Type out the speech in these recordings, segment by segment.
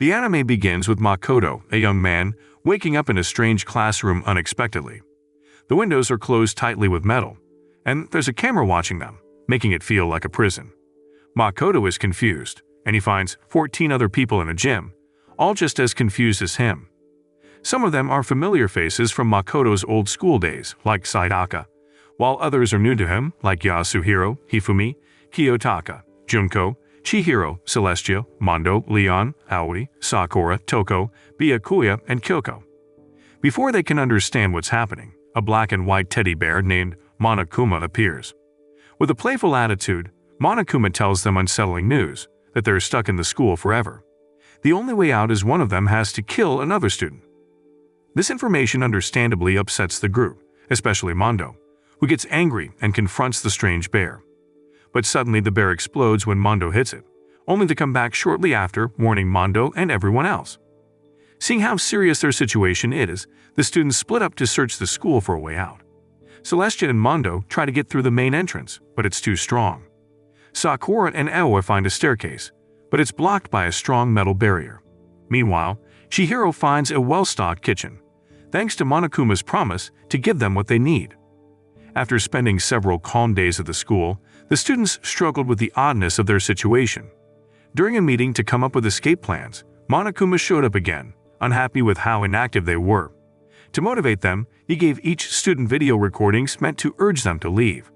The anime begins with Makoto, a young man, waking up in a strange classroom unexpectedly. The windows are closed tightly with metal, and there's a camera watching them, making it feel like a prison. Makoto is confused, and he finds 14 other people in a gym, all just as confused as him. Some of them are familiar faces from Makoto's old school days, like Sayaka, while others are new to him, like Yasuhiro, Hifumi, Kiyotaka, Junko, Chihiro, Celestia, Mondo, Leon, Aoi, Sakura, Toko, Byakuya, and Kyoko. Before they can understand what's happening, a black and white teddy bear named Monokuma appears. With a playful attitude, Monokuma tells them unsettling news, that they're stuck in the school forever. The only way out is one of them has to kill another student. This information understandably upsets the group, especially Mondo, who gets angry and confronts the strange bear. But suddenly the bear explodes when Mondo hits it, only to come back shortly after, warning Mondo and everyone else. Seeing how serious their situation is, the students split up to search the school for a way out. Celestia and Mondo try to get through the main entrance, but it's too strong. Sakura and Aoi find a staircase, but it's blocked by a strong metal barrier. Meanwhile, Chihiro finds a well-stocked kitchen, thanks to Monokuma's promise to give them what they need. After spending several calm days at the school, the students struggled with the oddness of their situation. During a meeting to come up with escape plans, Monokuma showed up again, unhappy with how inactive they were. To motivate them, he gave each student video recordings meant to urge them to leave.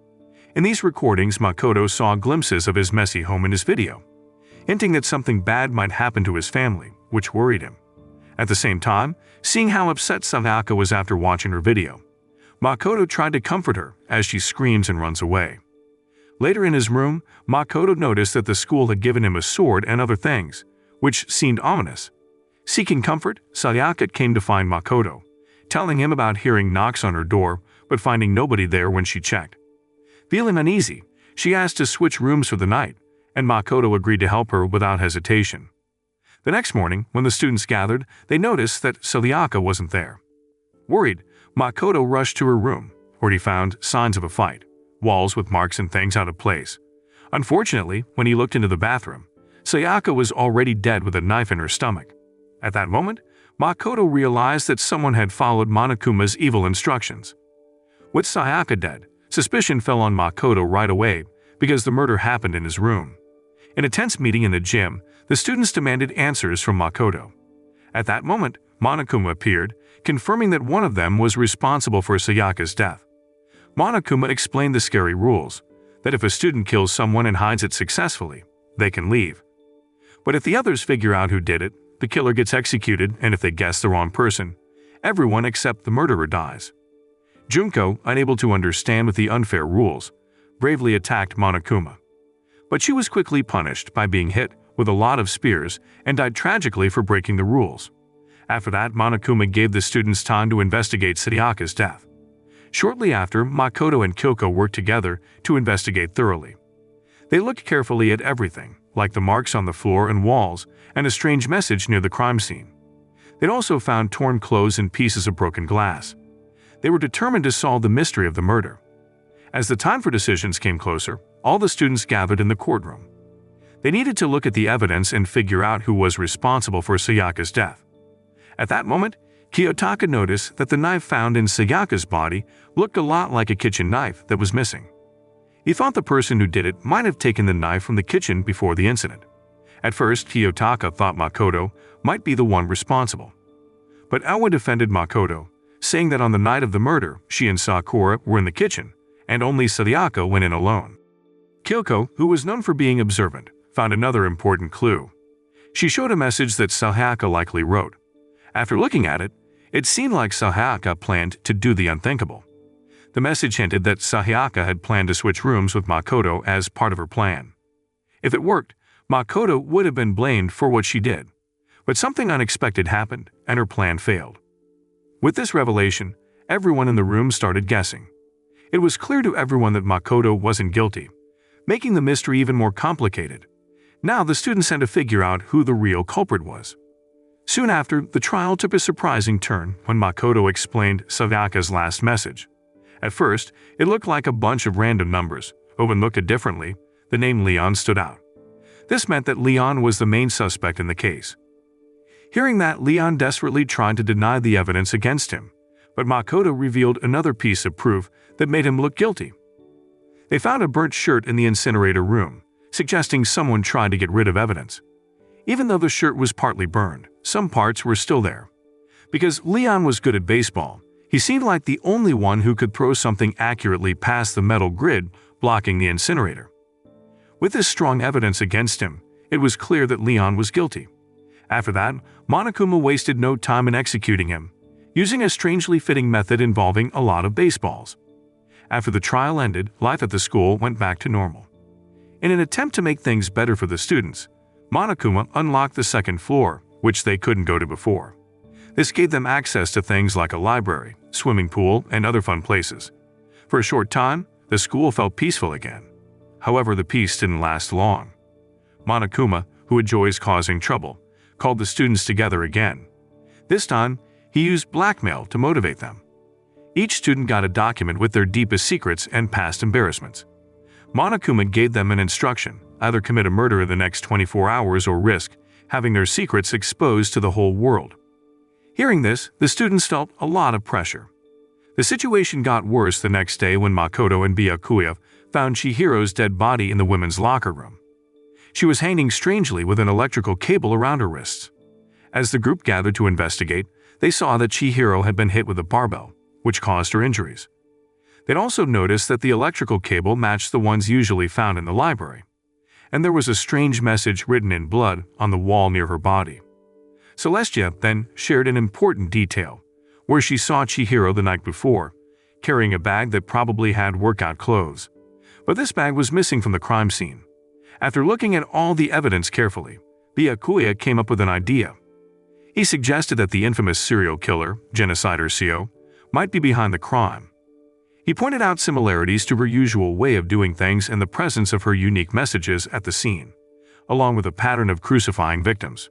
In these recordings, Makoto saw glimpses of his messy home in his video, hinting that something bad might happen to his family, which worried him. At the same time, seeing how upset Sayaka was after watching her video, Makoto tried to comfort her as she screams and runs away. Later in his room, Makoto noticed that the school had given him a sword and other things, which seemed ominous. Seeking comfort, Sayaka came to find Makoto, telling him about hearing knocks on her door but finding nobody there when she checked. Feeling uneasy, she asked to switch rooms for the night, and Makoto agreed to help her without hesitation. The next morning, when the students gathered, they noticed that Sayaka wasn't there. Worried, Makoto rushed to her room, where he found signs of a fight, walls with marks and things out of place. Unfortunately, when he looked into the bathroom, Sayaka was already dead with a knife in her stomach. At that moment, Makoto realized that someone had followed Monokuma's evil instructions. With Sayaka dead, suspicion fell on Makoto right away because the murder happened in his room. In a tense meeting in the gym, the students demanded answers from Makoto. At that moment, Monokuma appeared, confirming that one of them was responsible for Sayaka's death. Monokuma explained the scary rules, that if a student kills someone and hides it successfully, they can leave. But if the others figure out who did it, the killer gets executed, and if they guess the wrong person, everyone except the murderer dies. Junko, unable to understand with the unfair rules, bravely attacked Monokuma. But she was quickly punished by being hit with a lot of spears and died tragically for breaking the rules. After that, Monokuma gave the students time to investigate Sayaka's death. Shortly after, Makoto and Kyoko worked together to investigate thoroughly. They looked carefully at everything, like the marks on the floor and walls and a strange message near the crime scene. They'd also found torn clothes and pieces of broken glass. They were determined to solve the mystery of the murder. As the time for decisions came closer, all the students gathered in the courtroom. They needed to look at the evidence and figure out who was responsible for Sayaka's death. At that moment, Kiyotaka noticed that the knife found in Sayaka's body looked a lot like a kitchen knife that was missing. He thought the person who did it might have taken the knife from the kitchen before the incident. At first, Kiyotaka thought Makoto might be the one responsible. But Aoi defended Makoto, saying that on the night of the murder, she and Sakura were in the kitchen, and only Sayaka went in alone. Kyoko, who was known for being observant, found another important clue. She showed a message that Sayaka likely wrote. After looking at it, it seemed like Sayaka planned to do the unthinkable. The message hinted that Sayaka had planned to switch rooms with Makoto as part of her plan. If it worked, Makoto would have been blamed for what she did. But something unexpected happened, and her plan failed. With this revelation, everyone in the room started guessing. It was clear to everyone that Makoto wasn't guilty, making the mystery even more complicated. Now the students had to figure out who the real culprit was. Soon after, the trial took a surprising turn when Makoto explained Sayaka's last message. At first, it looked like a bunch of random numbers, but when looked at differently, the name Leon stood out. This meant that Leon was the main suspect in the case. Hearing that, Leon desperately tried to deny the evidence against him, but Makoto revealed another piece of proof that made him look guilty. They found a burnt shirt in the incinerator room, suggesting someone tried to get rid of evidence. Even though the shirt was partly burned, some parts were still there. Because Leon was good at baseball, he seemed like the only one who could throw something accurately past the metal grid blocking the incinerator. With this strong evidence against him, it was clear that Leon was guilty. After that, Monokuma wasted no time in executing him, using a strangely fitting method involving a lot of baseballs. After the trial ended, life at the school went back to normal. In an attempt to make things better for the students, Monokuma unlocked the second floor, which they couldn't go to before. This gave them access to things like a library, swimming pool, and other fun places. For a short time, the school felt peaceful again. However, the peace didn't last long. Monokuma, who enjoys causing trouble, called the students together again. This time, he used blackmail to motivate them. Each student got a document with their deepest secrets and past embarrassments. Monokuma gave them an instruction: either commit a murder in the next 24 hours or risk having their secrets exposed to the whole world. Hearing this, the students felt a lot of pressure. The situation got worse the next day when Makoto and Byakuya found Chihiro's dead body in the women's locker room. She was hanging strangely with an electrical cable around her wrists. As the group gathered to investigate, they saw that Chihiro had been hit with a barbell, which caused her injuries. They'd also noticed that the electrical cable matched the ones usually found in the library, and there was a strange message written in blood on the wall near her body. Celestia then shared an important detail, where she saw Chihiro the night before, carrying a bag that probably had workout clothes. But this bag was missing from the crime scene. After looking at all the evidence carefully, Byakuya came up with an idea. He suggested that the infamous serial killer, genocider Seo, might be behind the crime. He pointed out similarities to her usual way of doing things and the presence of her unique messages at the scene, along with a pattern of crucifying victims.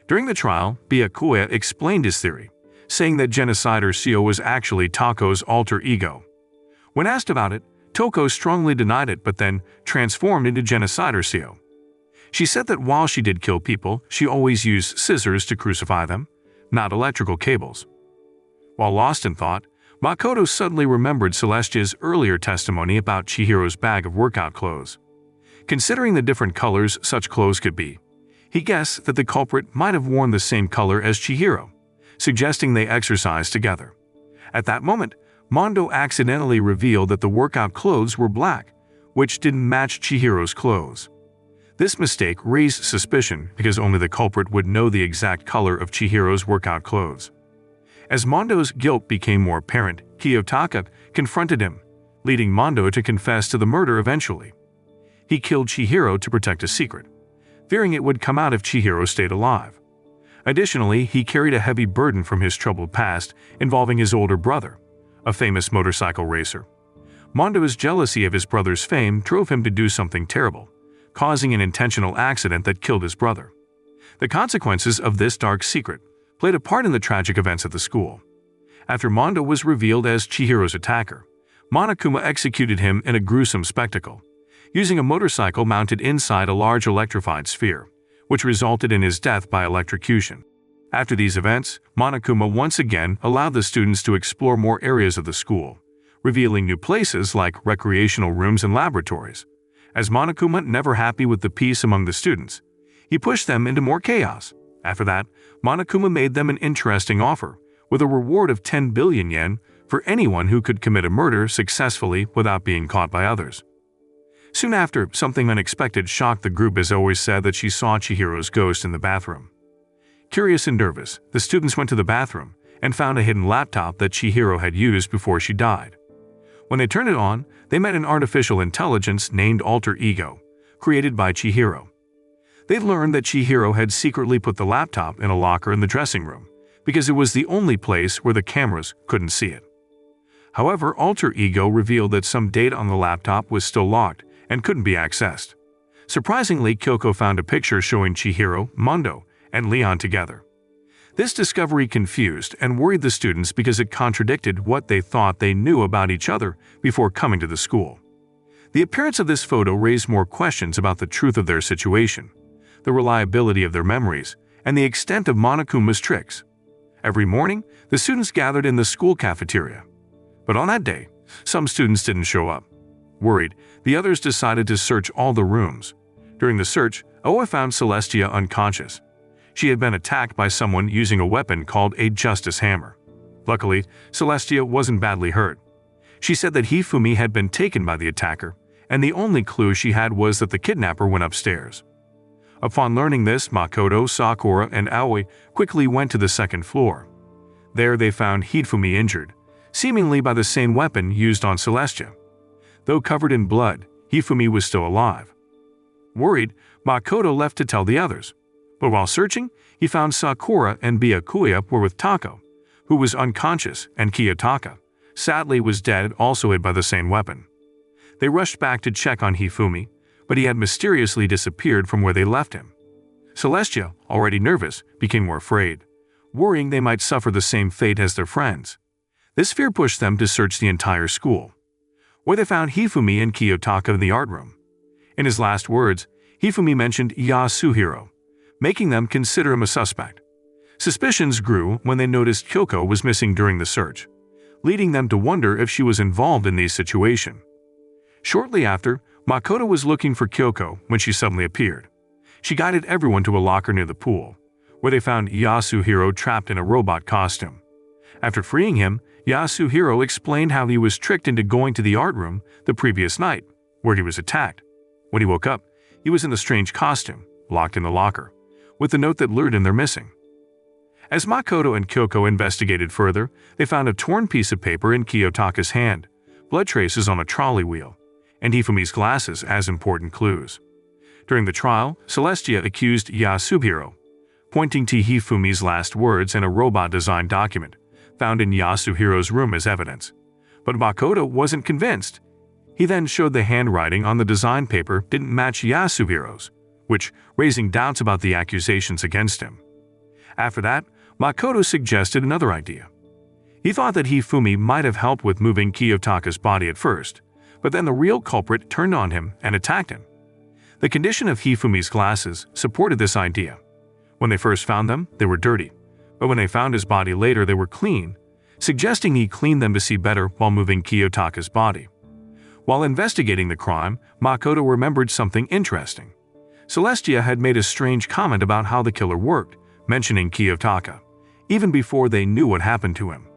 During the trial, Byakuya explained his theory, saying that genocider Seo was actually Tako's alter ego. When asked about it, Toko strongly denied it but then transformed into genocider Seo. She said that while she did kill people, she always used scissors to crucify them, not electrical cables. While lost in thought, Makoto suddenly remembered Celestia's earlier testimony about Chihiro's bag of workout clothes. Considering the different colors such clothes could be, he guessed that the culprit might have worn the same color as Chihiro, suggesting they exercised together. At that moment, Mondo accidentally revealed that the workout clothes were black, which didn't match Chihiro's clothes. This mistake raised suspicion because only the culprit would know the exact color of Chihiro's workout clothes. As Mondo's guilt became more apparent, Kiyotaka confronted him, leading Mondo to confess to the murder eventually. He killed Chihiro to protect a secret, fearing it would come out if Chihiro stayed alive. Additionally, he carried a heavy burden from his troubled past involving his older brother, a famous motorcycle racer. Mondo's jealousy of his brother's fame drove him to do something terrible, causing an intentional accident that killed his brother. The consequences of this dark secret played a part in the tragic events at the school. After Mondo was revealed as Chihiro's attacker, Monokuma executed him in a gruesome spectacle, using a motorcycle mounted inside a large electrified sphere, which resulted in his death by electrocution. After these events, Monokuma once again allowed the students to explore more areas of the school, revealing new places like recreational rooms and laboratories. As Monokuma, never happy with the peace among the students, he pushed them into more chaos. After that, Monokuma made them an interesting offer, with a reward of 10 billion yen for anyone who could commit a murder successfully without being caught by others. Soon after, something unexpected shocked the group as always said that she saw Chihiro's ghost in the bathroom. Curious and nervous, the students went to the bathroom and found a hidden laptop that Chihiro had used before she died. When they turned it on, they met an artificial intelligence named Alter Ego, created by Chihiro. They learned that Chihiro had secretly put the laptop in a locker in the dressing room because it was the only place where the cameras couldn't see it. However, Alter Ego revealed that some data on the laptop was still locked and couldn't be accessed. Surprisingly, Kyoko found a picture showing Chihiro, Mondo, and Leon together. This discovery confused and worried the students because it contradicted what they thought they knew about each other before coming to the school. The appearance of this photo raised more questions about the truth of their situation, the reliability of their memories, and the extent of Monokuma's tricks. Every morning, the students gathered in the school cafeteria. But on that day, some students didn't show up. Worried, the others decided to search all the rooms. During the search, Oa found Celestia unconscious. She had been attacked by someone using a weapon called a justice hammer. Luckily, Celestia wasn't badly hurt. She said that Hifumi had been taken by the attacker, and the only clue she had was that the kidnapper went upstairs. Upon learning this, Makoto, Sakura, and Aoi quickly went to the second floor. There they found Hifumi injured, seemingly by the same weapon used on Celestia. Though covered in blood, Hifumi was still alive. Worried, Makoto left to tell the others. But while searching, he found Sakura and Byakuya were with Tako, who was unconscious, and Kiyotaka, sadly, was dead, also hit by the same weapon. They rushed back to check on Hifumi, but he had mysteriously disappeared from where they left him. Celestia, already nervous, became more afraid, worrying they might suffer the same fate as their friends. This fear pushed them to search the entire school, where they found Hifumi and Kiyotaka in the art room. In his last words, Hifumi mentioned Yasuhiro, making them consider him a suspect. Suspicions grew when they noticed Kyoko was missing during the search, leading them to wonder if she was involved in the situation. Shortly after, Makoto was looking for Kyoko when she suddenly appeared. She guided everyone to a locker near the pool, where they found Yasuhiro trapped in a robot costume. After freeing him, Yasuhiro explained how he was tricked into going to the art room the previous night, where he was attacked. When he woke up, he was in the strange costume, locked in the locker, with the note that lured him they're missing. As Makoto and Kyoko investigated further, they found a torn piece of paper in Kiyotaka's hand, blood traces on a trolley wheel, and Hifumi's glasses as important clues. During the trial, Celestia accused Yasuhiro, pointing to Hifumi's last words in a robot-designed document found in Yasuhiro's room as evidence. But Makoto wasn't convinced. He then showed the handwriting on the design paper didn't match Yasuhiro's, which raising doubts about the accusations against him. After that, Makoto suggested another idea. He thought that Hifumi might have helped with moving Kiyotaka's body at first, but then the real culprit turned on him and attacked him. The condition of Hifumi's glasses supported this idea. When they first found them, they were dirty, but when they found his body later, they were clean, suggesting he cleaned them to see better while moving Kiyotaka's body. While investigating the crime, Makoto remembered something interesting. Celestia had made a strange comment about how the killer worked, mentioning Kiyotaka, even before they knew what happened to him.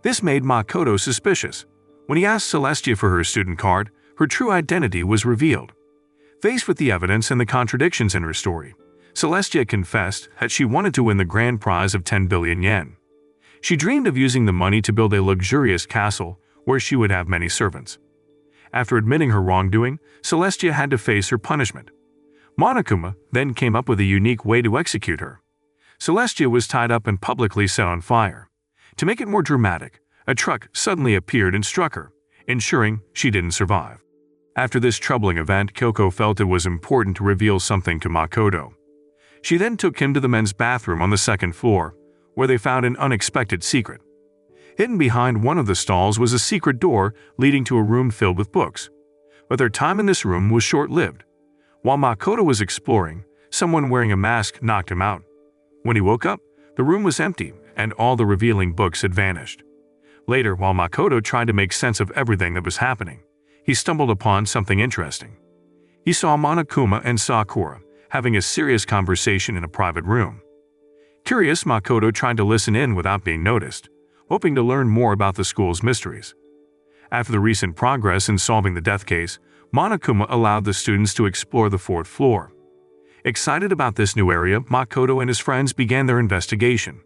This made Makoto suspicious. When he asked Celestia for her student card, her true identity was revealed. Faced with the evidence and the contradictions in her story, Celestia confessed that she wanted to win the grand prize of 10 billion yen. She dreamed of using the money to build a luxurious castle where she would have many servants. After admitting her wrongdoing, Celestia had to face her punishment. Monokuma then came up with a unique way to execute her. Celestia was tied up and publicly set on fire. To make it more dramatic, a truck suddenly appeared and struck her, ensuring she didn't survive. After this troubling event, Kyoko felt it was important to reveal something to Makoto. She then took him to the men's bathroom on the second floor, where they found an unexpected secret. Hidden behind one of the stalls was a secret door leading to a room filled with books. But their time in this room was short-lived. While Makoto was exploring, someone wearing a mask knocked him out. When he woke up, the room was empty and all the revealing books had vanished. Later, while Makoto tried to make sense of everything that was happening, he stumbled upon something interesting. He saw Monokuma and Sakura having a serious conversation in a private room. Curious, Makoto tried to listen in without being noticed, hoping to learn more about the school's mysteries. After the recent progress in solving the death case, Monokuma allowed the students to explore the fourth floor. Excited about this new area, Makoto and his friends began their investigation.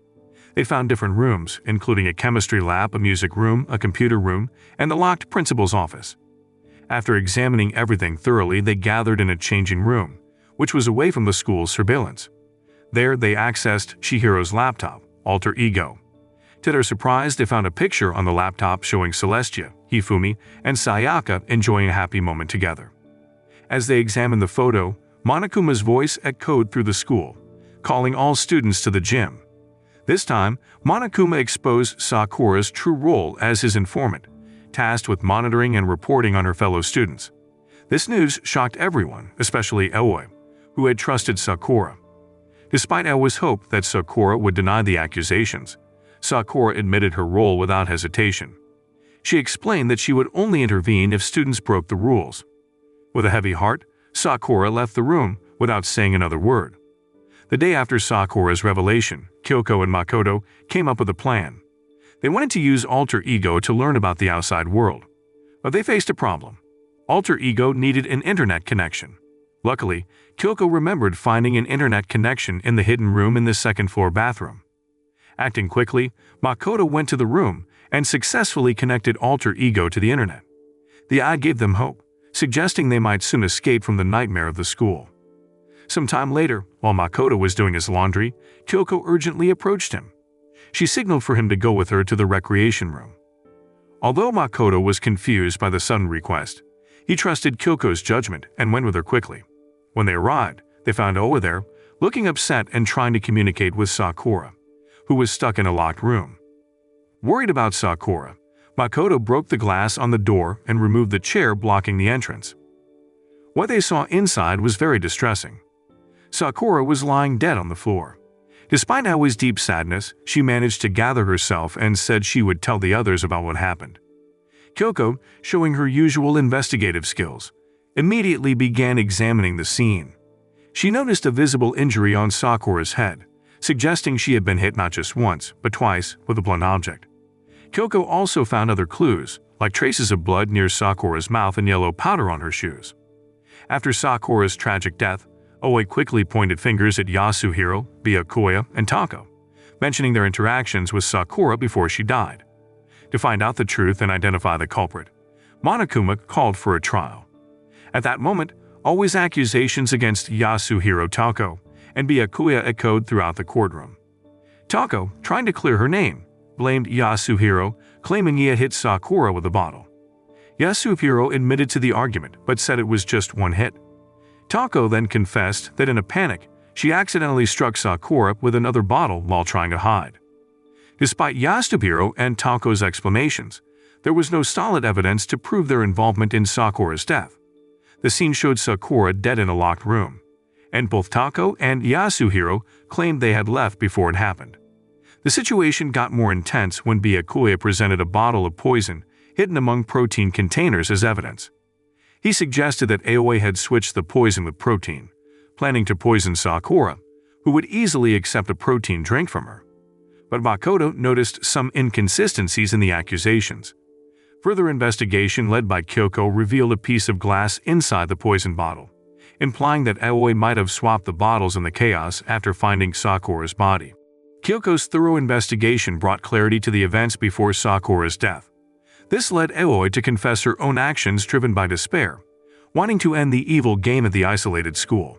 They found different rooms, including a chemistry lab, a music room, a computer room, and the locked principal's office. After examining everything thoroughly, they gathered in a changing room, which was away from the school's surveillance. There, they accessed Chihiro's laptop, Alter Ego. To their surprise, they found a picture on the laptop showing Celestia, Hifumi, and Sayaka enjoying a happy moment together. As they examined the photo, Monokuma's voice echoed through the school, calling all students to the gym. This time, Monokuma exposed Sakura's true role as his informant, tasked with monitoring and reporting on her fellow students. This news shocked everyone, especially Aoi, who had trusted Sakura. Despite Aoi's hope that Sakura would deny the accusations, Sakura admitted her role without hesitation. She explained that she would only intervene if students broke the rules. With a heavy heart, Sakura left the room without saying another word. The day after Sakura's revelation, Kyoko and Makoto came up with a plan. They wanted to use alter ego to learn about the outside world. But they faced a problem. Alter ego needed an internet connection. Luckily, Kyoko remembered finding an internet connection in the hidden room in the second-floor bathroom. Acting quickly, Makoto went to the room and successfully connected alter ego to the internet. The eye gave them hope, suggesting they might soon escape from the nightmare of the school. Some time later, while Makoto was doing his laundry, Kyoko urgently approached him. She signaled for him to go with her to the recreation room. Although Makoto was confused by the sudden request, he trusted Kyoko's judgment and went with her quickly. When they arrived, they found Oa there, looking upset and trying to communicate with Sakura, who was stuck in a locked room. Worried about Sakura, Makoto broke the glass on the door and removed the chair blocking the entrance. What they saw inside was very distressing. Sakura was lying dead on the floor. Despite Aoi's deep sadness, she managed to gather herself and said she would tell the others about what happened. Kyoko, showing her usual investigative skills, immediately began examining the scene. She noticed a visible injury on Sakura's head, suggesting she had been hit not just once, but twice with a blunt object. Kyoko also found other clues, like traces of blood near Sakura's mouth and yellow powder on her shoes. After Sakura's tragic death, Oe quickly pointed fingers at Yasuhiro, Byakuya, and Tako, mentioning their interactions with Sakura before she died. To find out the truth and identify the culprit, Monokuma called for a trial. At that moment, Oe's accusations against Yasuhiro, Tako, and Byakuya echoed throughout the courtroom. Tako, trying to clear her name, blamed Yasuhiro, claiming he had hit Sakura with a bottle. Yasuhiro admitted to the argument but said it was just one hit. Tako then confessed that in a panic, she accidentally struck Sakura with another bottle while trying to hide. Despite Yasuhiro and Tako's explanations, there was no solid evidence to prove their involvement in Sakura's death. The scene showed Sakura dead in a locked room, and both Tako and Yasuhiro claimed they had left before it happened. The situation got more intense when Byakuya presented a bottle of poison hidden among protein containers as evidence. He suggested that Aoi had switched the poison with protein, planning to poison Sakura, who would easily accept a protein drink from her. But Makoto noticed some inconsistencies in the accusations. Further investigation led by Kyoko revealed a piece of glass inside the poison bottle, implying that Aoi might have swapped the bottles in the chaos after finding Sakura's body. Kyoko's thorough investigation brought clarity to the events before Sakura's death. This led Aoi to confess her own actions driven by despair, wanting to end the evil game at the isolated school.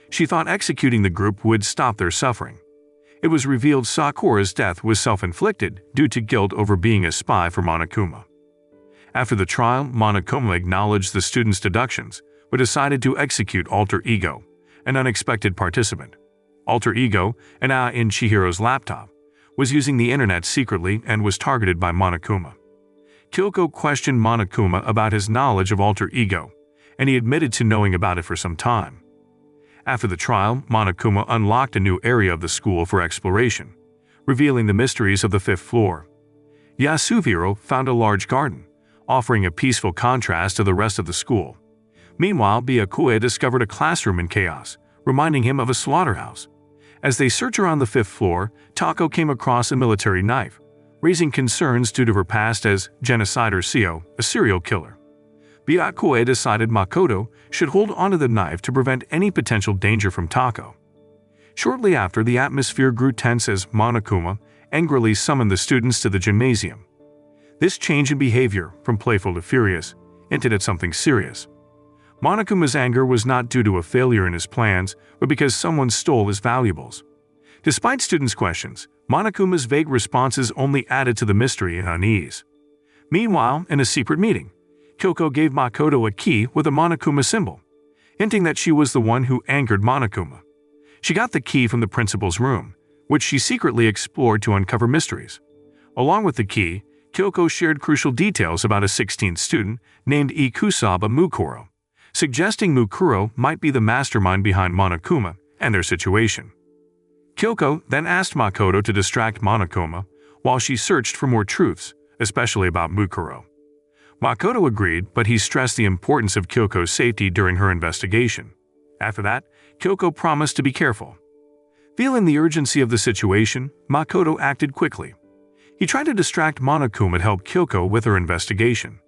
She thought executing the group would stop their suffering. It was revealed Sakura's death was self-inflicted due to guilt over being a spy for Monokuma. After the trial, Monokuma acknowledged the students' deductions, but decided to execute Alter Ego, an unexpected participant. Alter Ego, an eye in Chihiro's laptop, was using the internet secretly and was targeted by Monokuma. Kyoko questioned Monokuma about his knowledge of Alter Ego, and he admitted to knowing about it for some time. After the trial, Monokuma unlocked a new area of the school for exploration, revealing the mysteries of the 5th floor. Yasuhiro found a large garden, offering a peaceful contrast to the rest of the school. Meanwhile, Byakuya discovered a classroom in chaos, reminding him of a slaughterhouse. As they searched around the 5th floor, Tako came across a military knife, raising concerns due to her past as genocider Seo, a serial killer. Byakuya decided Makoto should hold onto the knife to prevent any potential danger from Tako. Shortly after, the atmosphere grew tense as Monokuma angrily summoned the students to the gymnasium. This change in behavior, from playful to furious, hinted at something serious. Monokuma's anger was not due to a failure in his plans, but because someone stole his valuables. Despite students' questions, Monokuma's vague responses only added to the mystery and unease. Meanwhile, in a secret meeting, Kyoko gave Makoto a key with a Monokuma symbol, hinting that she was the one who angered Monokuma. She got the key from the principal's room, which she secretly explored to uncover mysteries. Along with the key, Kyoko shared crucial details about a 16th student named Ikusaba Mukuro, suggesting Mukuro might be the mastermind behind Monokuma and their situation. Kyoko then asked Makoto to distract Monokuma while she searched for more truths, especially about Mukuro. Makoto agreed, but he stressed the importance of Kyoko's safety during her investigation. After that, Kyoko promised to be careful. Feeling the urgency of the situation, Makoto acted quickly. He tried to distract Monokuma to help Kyoko with her investigation.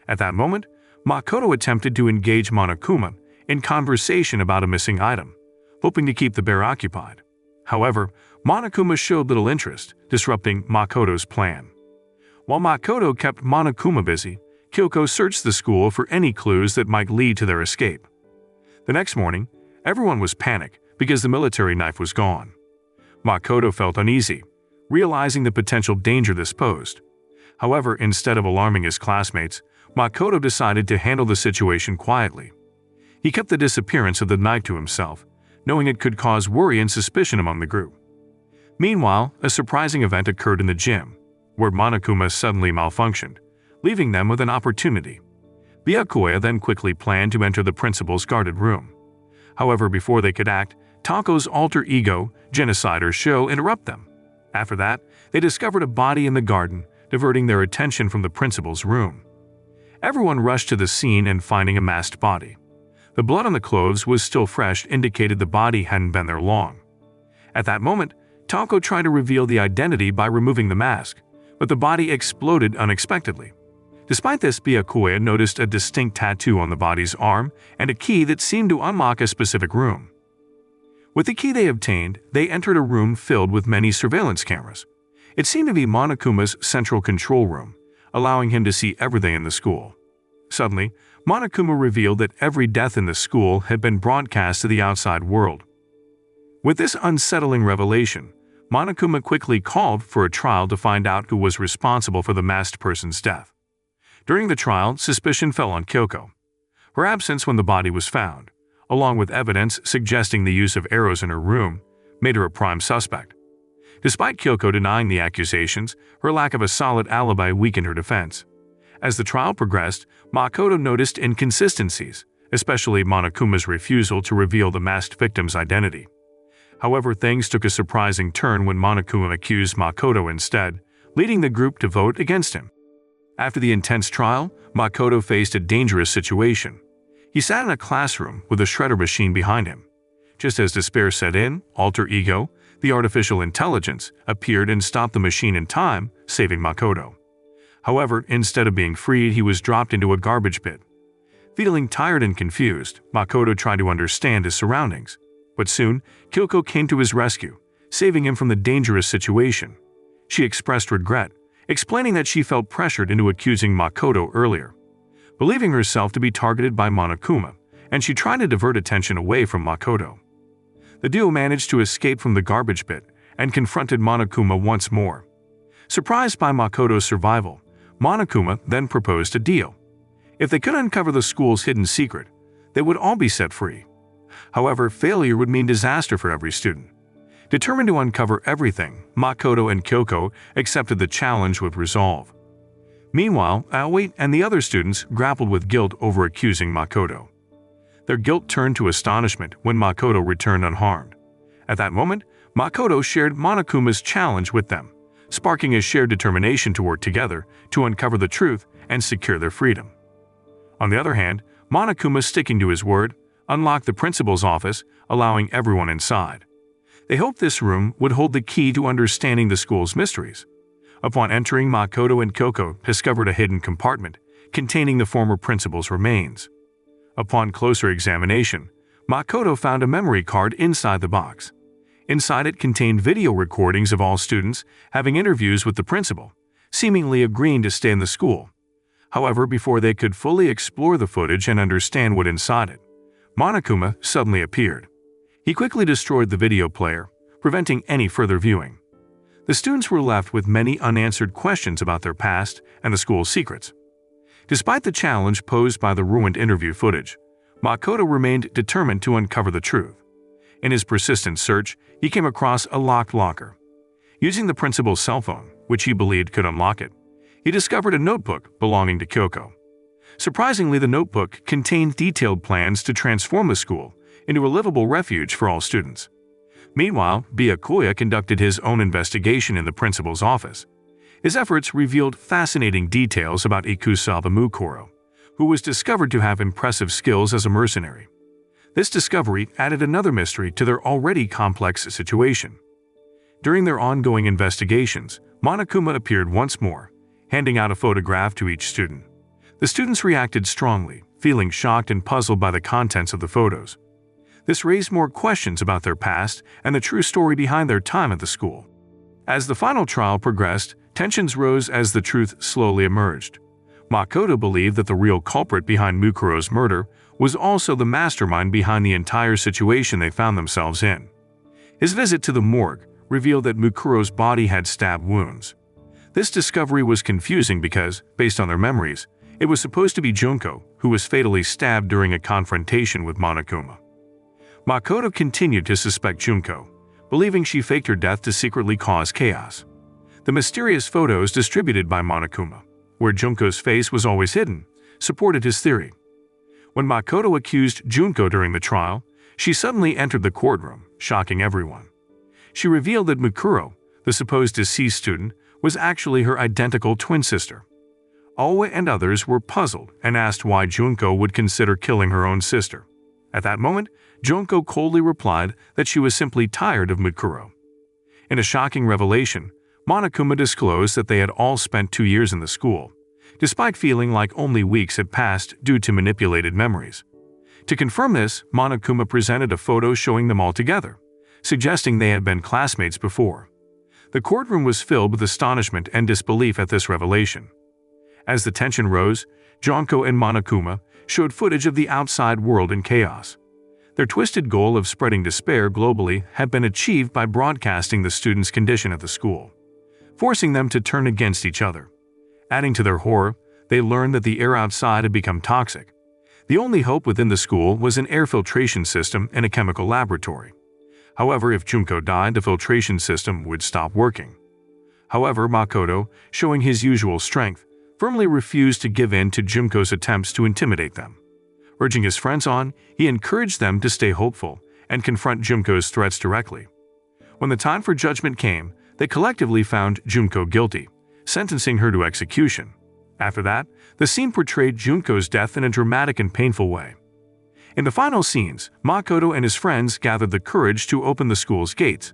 At that moment, Makoto attempted to engage Monokuma in conversation about a missing item, hoping to keep the bear occupied. However, Monokuma showed little interest, disrupting Makoto's plan. While Makoto kept Monokuma busy, Kyoko searched the school for any clues that might lead to their escape. The next morning, everyone was panicked because the military knife was gone. Makoto felt uneasy, realizing the potential danger this posed. However, instead of alarming his classmates, Makoto decided to handle the situation quietly. He kept the disappearance of the knife to himself, knowing it could cause worry and suspicion among the group. Meanwhile, a surprising event occurred in the gym, where Monokuma suddenly malfunctioned, leaving them with an opportunity. Byakuya then quickly planned to enter the principal's guarded room. However, before they could act, Tako's alter ego, Genocider Sho, interrupted them. After that, they discovered a body in the garden, diverting their attention from the principal's room. Everyone rushed to the scene and finding a masked body. The blood on the clothes was still fresh, indicated the body hadn't been there long. At that moment, Tako tried to reveal the identity by removing the mask, but the body exploded unexpectedly. Despite this, Byakuya noticed a distinct tattoo on the body's arm and a key that seemed to unlock a specific room. With the key they obtained, they entered a room filled with many surveillance cameras. It seemed to be Monokuma's central control room, allowing him to see everything in the school. Suddenly, Monokuma revealed that every death in the school had been broadcast to the outside world. With this unsettling revelation, Monokuma quickly called for a trial to find out who was responsible for the masked person's death. During the trial, suspicion fell on Kyoko. Her absence when the body was found, along with evidence suggesting the use of arrows in her room, made her a prime suspect. Despite Kyoko denying the accusations, her lack of a solid alibi weakened her defense. As the trial progressed, Makoto noticed inconsistencies, especially Monokuma's refusal to reveal the masked victim's identity. However, things took a surprising turn when Monokuma accused Makoto instead, leading the group to vote against him. After the intense trial, Makoto faced a dangerous situation. He sat in a classroom with a shredder machine behind him. Just as despair set in, alter ego, the artificial intelligence, appeared and stopped the machine in time, saving Makoto. However, instead of being freed, he was dropped into a garbage pit. Feeling tired and confused, Makoto tried to understand his surroundings. But soon, Kyoko came to his rescue, saving him from the dangerous situation. She expressed regret, explaining that she felt pressured into accusing Makoto earlier, believing herself to be targeted by Monokuma, and she tried to divert attention away from Makoto. The duo managed to escape from the garbage pit and confronted Monokuma once more. Surprised by Makoto's survival, Monokuma then proposed a deal. If they could uncover the school's hidden secret, they would all be set free. However, failure would mean disaster for every student. Determined to uncover everything, Makoto and Kyoko accepted the challenge with resolve. Meanwhile, Aoi and the other students grappled with guilt over accusing Makoto. Their guilt turned to astonishment when Makoto returned unharmed. At that moment, Makoto shared Monokuma's challenge with them, sparking a shared determination to work together to uncover the truth and secure their freedom. On the other hand, Monokuma, sticking to his word, unlocked the principal's office, allowing everyone inside. They hoped this room would hold the key to understanding the school's mysteries. Upon entering, Makoto and Kyoko discovered a hidden compartment containing the former principal's remains. Upon closer examination, Makoto found a memory card inside the box. Inside it contained video recordings of all students having interviews with the principal, seemingly agreeing to stay in the school. However, before they could fully explore the footage and understand what inside it, Monokuma suddenly appeared. He quickly destroyed the video player, preventing any further viewing. The students were left with many unanswered questions about their past and the school's secrets. Despite the challenge posed by the ruined interview footage, Makoto remained determined to uncover the truth. In his persistent search, he came across a locked locker. Using the principal's cell phone, which he believed could unlock it, he discovered a notebook belonging to Kyoko. Surprisingly, the notebook contained detailed plans to transform the school into a livable refuge for all students. Meanwhile, Byakuya conducted his own investigation in the principal's office. His efforts revealed fascinating details about Ikusawa Mukuro, who was discovered to have impressive skills as a mercenary. This discovery added another mystery to their already complex situation. During their ongoing investigations, Monokuma appeared once more, handing out a photograph to each student. The students reacted strongly, feeling shocked and puzzled by the contents of the photos. This raised more questions about their past and the true story behind their time at the school. As the final trial progressed, tensions rose as the truth slowly emerged. Makoto believed that the real culprit behind Mukuro's murder was also the mastermind behind the entire situation they found themselves in. His visit to the morgue revealed that Mukuro's body had stab wounds. This discovery was confusing because, based on their memories, it was supposed to be Junko who was fatally stabbed during a confrontation with Monokuma. Makoto continued to suspect Junko, believing she faked her death to secretly cause chaos. The mysterious photos distributed by Monokuma, where Junko's face was always hidden, supported his theory. When Makoto accused Junko during the trial, she suddenly entered the courtroom, shocking everyone. She revealed that Mukuro, the supposed deceased student, was actually her identical twin sister. Owe and others were puzzled and asked why Junko would consider killing her own sister. At that moment, Junko coldly replied that she was simply tired of Mukuro. In a shocking revelation, Monokuma disclosed that they had all spent 2 years in the school, despite feeling like only weeks had passed due to manipulated memories. To confirm this, Monokuma presented a photo showing them all together, suggesting they had been classmates before. The courtroom was filled with astonishment and disbelief at this revelation. As the tension rose, Junko and Monokuma showed footage of the outside world in chaos. Their twisted goal of spreading despair globally had been achieved by broadcasting the students' condition at the school, forcing them to turn against each other. Adding to their horror, they learned that the air outside had become toxic. The only hope within the school was an air filtration system and a chemical laboratory. However, if Junko died, the filtration system would stop working. However, Makoto, showing his usual strength, firmly refused to give in to Junko's attempts to intimidate them. Urging his friends on, he encouraged them to stay hopeful and confront Junko's threats directly. When the time for judgment came, they collectively found Junko guilty, sentencing her to execution. After that, the scene portrayed Junko's death in a dramatic and painful way. In the final scenes, Makoto and his friends gathered the courage to open the school's gates.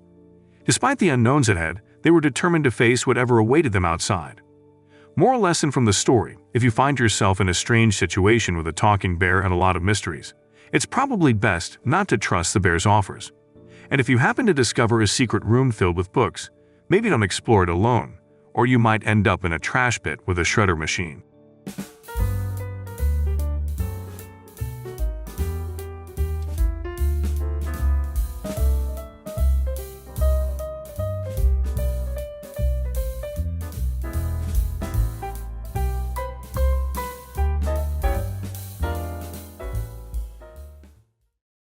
Despite the unknowns ahead, they were determined to face whatever awaited them outside. Moral lesson from the story: if you find yourself in a strange situation with a talking bear and a lot of mysteries, it's probably best not to trust the bear's offers. And if you happen to discover a secret room filled with books, maybe don't explore it alone, or you might end up in a trash pit with a shredder machine.